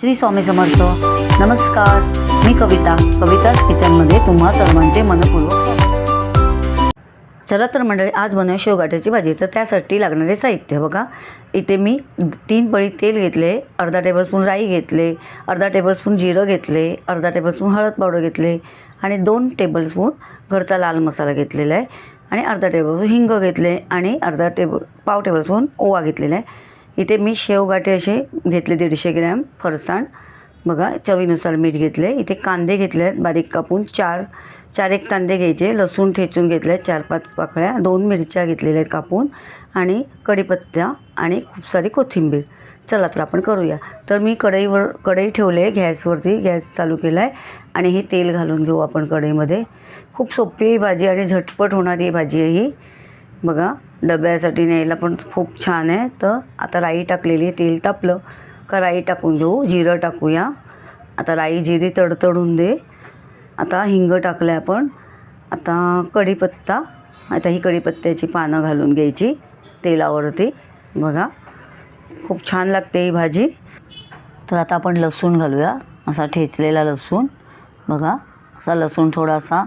श्री स्वामी समर्थ. नमस्कार, मी कविताच किचनमध्ये तुम्हा सर्वांचे मनपूर्वक स्वागत. चला तर मंडळी, आज बनवूया शेवगाठ्याची भाजी. तर त्यासाठी लागणारे साहित्य बघा. इथे मी 3 पळी तेल घेतले, अर्धा टेबलस्पून राई घेतले, अर्धा टेबलस्पून जिरं घेतले, अर्धा टेबलस्पून हळद पावडर घेतले आणि 2 टेबलस्पून घरचा लाल मसाला घेतलेला आहे आणि अर्धा टेबलस्पून हिंग घेतले आणि पाव टेबलस्पून ओवा घेतलेला आहे. इथे मी शेवगाठे असे घेतले 150 ग्रॅम, फरसाण बघा, चवीनुसार मीठ घेतले. इथे कांदे घेतले आहेत बारीक कापून, 4 एक कांदे घ्यायचे, लसूण ठेचून घेतले 4-5 पाकळ्या, 2 मिरच्या घेतलेल्या आहेत कापून आणि कढीपत्ता आणि खूप सारी कोथिंबीर. चला तर आपण करूया. तर मी कढई ठेवले गॅसवरती, गॅस चालू केला आहे आणि हे तेल घालून घेऊ आपण कढईमध्ये. खूप सोपी ही भाजी आणि झटपट होणारी भाजी आहे ही बघा. डब्यासाठी न्यायला पण खूप छान आहे. तर आता राई टाकलेली, तेल तापलं का राई टाकून घेऊ. जिरं टाकूया. आता राई जिरी तडतडून दे. आता हिंग टाकलं आहे आपण. आता कढीपत्ता, आता ही कढीपत्त्याची पानं घालून घ्यायची तेलावरती बघा. खूप छान लागते ही भाजी. तर आता आपण लसूण घालूया, असा ठेचलेला लसूण बघा. असा लसूण थोडासा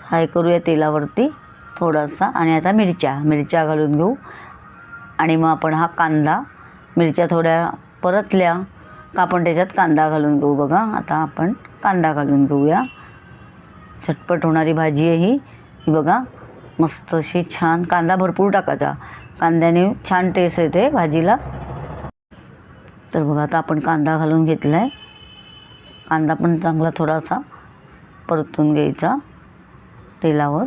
फ्राय करूया तेलावरती थोडासा. आणि आता मिरच्या घालून घेऊ आणि मग आपण हा कांदा, मिरच्या थोड्या परतल्या का आपण त्याच्यात कांदा घालून घेऊ बघा. आता आपण कांदा घालून घेऊया. झटपट होणारी भाजी आहे ही बघा. मस्त अशी छान, कांदा भरपूर टाकायचा, कांद्याने छान टेस्ट येते भाजीला. तर बघा आता आपण कांदा घालून घेतला आहे. कांदा पण चांगला थोडासा परतून घ्यायचा तेलावर.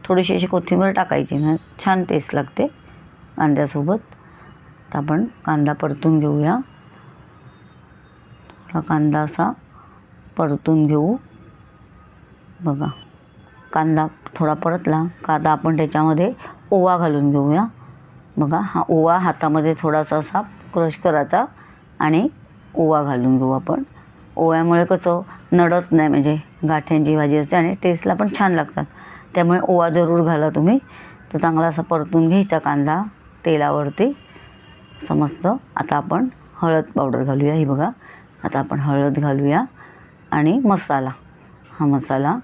थोडीशी अशी कोथिंबीर टाकायची, म्हणजे छान टेस्ट लागते कांद्यासोबत. तर आपण कांदा परतून घेऊया. थोडा कांदा असा परतून घेऊ बघा. कांदा थोडा परतला का आता आपण त्याच्यामध्ये ओवा घालून घेऊया बघा. हा ओवा हातामध्ये थोडासा असा क्रश करायचा आणि ओवा घालून घेऊ आपण. ओव्यामुळे कसं नडत नाही, म्हणजे गाठ्यांची भाजी असते आणि टेस्टला पण छान लागतात. त्यामुळे ओवा जरूर घाला तुम्ही. तर चांगला असा परतून घ्यायचा कांदा तेलावरती समस्त. आता आपण हळद पावडर घालूया ही बघा. आता आपण हळद घालूया आणि मसाला, हा मसाला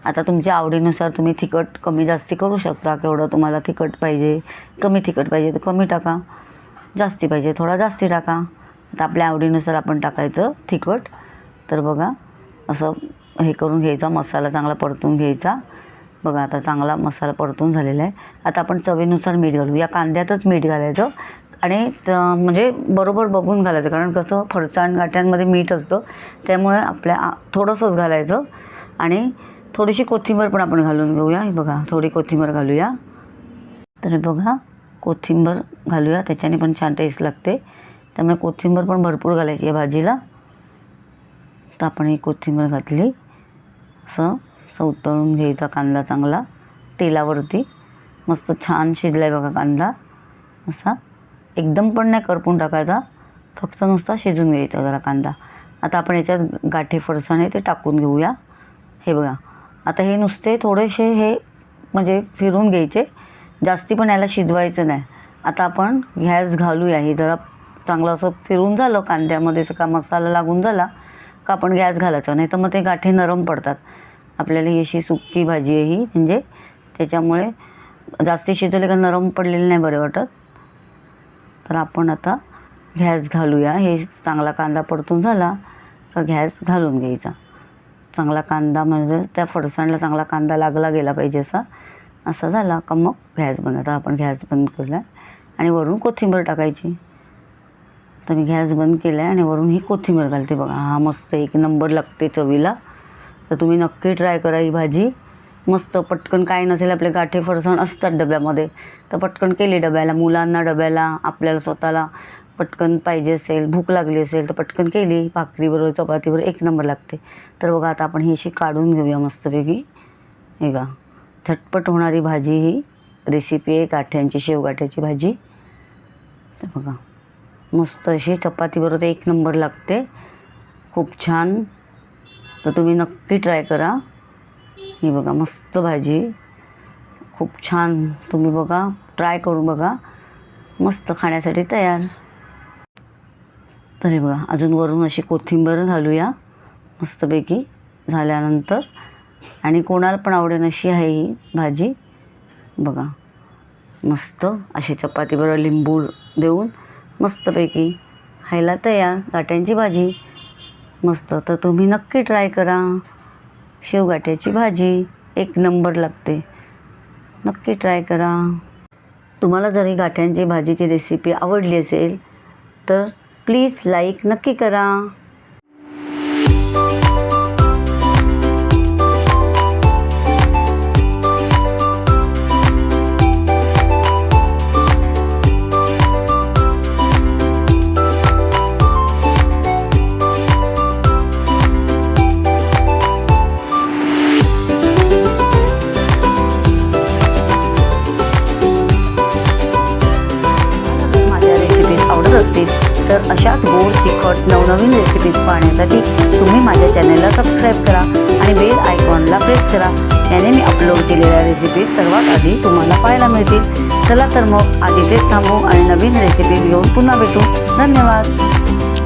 आता तुमच्या आवडीनुसार तुम्ही तिखट कमी जास्ती करू शकता. केवढं तुम्हाला तिखट पाहिजे, कमी तिखट पाहिजे तर कमी टाका, जास्ती पाहिजे थोडा जास्ती टाका. आता आपल्या आवडीनुसार आपण टाकायचं तिखट. तर बघा असं हे करून घ्यायचा, मसाला चांगला परतून घ्यायचा बघा. आता चांगला मसाला परतून झालेला आहे. आता आपण चवीनुसार मीठ घालू. या कांद्यातच मीठ घालायचं आणि म्हणजे बरोबर बघून घालायचं, कारण कसं फरसाण गाठ्यांमध्ये मीठ असतं, त्यामुळे आपल्या थोडंसंच घालायचं. आणि थोडीशी कोथिंबीर पण आपण घालून घेऊया ही बघा. थोडी कोथिंबीर घालूया. तर बघा कोथिंबीर घालूया, त्याच्याने पण छान टेस्ट लागते. त्यामुळे कोथिंबीर पण भरपूर घालायची आहे भाजीला. तर आपण ही कोथिंबीर घातली. असं उतळून घ्यायचा कांदा चांगला तेलावरती. मस्त छान शिजला आहे बघा कांदा. असा एकदम पण नाही करपून टाकायचा, फक्त नुसता शिजून घ्यायचा जरा कांदा. आता आपण याच्यात गाठी फरसाण आहे ते टाकून घेऊया हे बघा. आता हे नुसते थोडेसे हे म्हणजे फिरून घ्यायचे, जास्ती पण याला शिजवायचं नाही. आता आपण गॅस घालूया. हे जरा चांगलं असं फिरून झालं कांद्यामध्ये, सगळा मसाला लागून झाला का आपण गॅस घालायचा, नाही तर मग ते गाठी नरम पडतात. आपल्याला ही अशी सुकी भाजी आहे ही, म्हणजे त्याच्यामुळे जास्ती शिजवले का नरम पडलेले नाही बरे वाटत. तर आपण आता गॅस घालूया. हे चांगला कांदा परतून झाला का गॅस घालून घ्यायचा. चांगला कांदा म्हणजे त्या फरसाणला चांगला कांदा लागला गेला पाहिजे असा झाला का मग गॅस बंद. आता आपण गॅस बंद केला आणि वरून कोथिंबीर टाकायची. तर मी गॅस बंद केला आहे आणि वरून ही कोथिंबीर घालते बघा. हा मस्त एक नंबर लागते चवीला. तर तुम्ही नक्की ट्राय करा ही भाजी. मस्त पटकन, काय नसेल आपले गाठे फरसाण असतात डब्यामध्ये, तर पटकन केली डब्याला, मुलांना डब्याला, आपल्याला स्वतःला पटकन पाहिजे असेल, भूक लागली असेल तर पटकन केली, भाकरीबरोबर चपातीबरोबर एक नंबर लागते. तर बघा आता आपण ही अशी काढून घेऊया मस्तपैकी हे का. झटपट होणारी भाजी ही रेसिपी आहे गाठ्यांची, शेवगाठ्याची भाजी. तर बघा मस्त अशी चपातीबरोबर एक नंबर लागते, खूप छान. तर तुम्ही नक्की ट्राय करा ही बघा. मस्त भाजी, खूप छान. तुम्ही बघा, ट्राय करून बघा. मस्त खाण्यासाठी तयार. तर हे बघा, अजून वरून अशी कोथिंबीर घालूया मस्तपैकी झाल्यानंतर. आणि कोणाला पण आवडेल अशी आहे ही भाजी. बघा मस्त अशी चपातीबरोबर लिंबू देऊन मस्तपैकी खायला तयार गाठ्यांची भाजी. मस्त. तर तुम्ही नक्की ट्राय करा. शेवगाठ्याची भाजी एक नंबर लागते. नक्की ट्राय करा. तुम्हाला जर ही गाठ्यांची भाजीची रेसिपी आवडली असेल तर प्लीज लाईक नक्की करा. आवडत असतील तर अशाच गोड तिखट नवनवीन रेसिपीज पाहण्यासाठी तुम्ही माझ्या चॅनलला सबस्क्राईब करा आणि बेल आयकॉनला प्रेस करा. याने मी अपलोड केलेल्या रेसिपीज सर्वात आधी तुम्हाला पाहायला मिळतील. चला तर मग आज इथेच थांबू आणि नवीन रेसिपी घेऊन पुन्हा भेटू. धन्यवाद.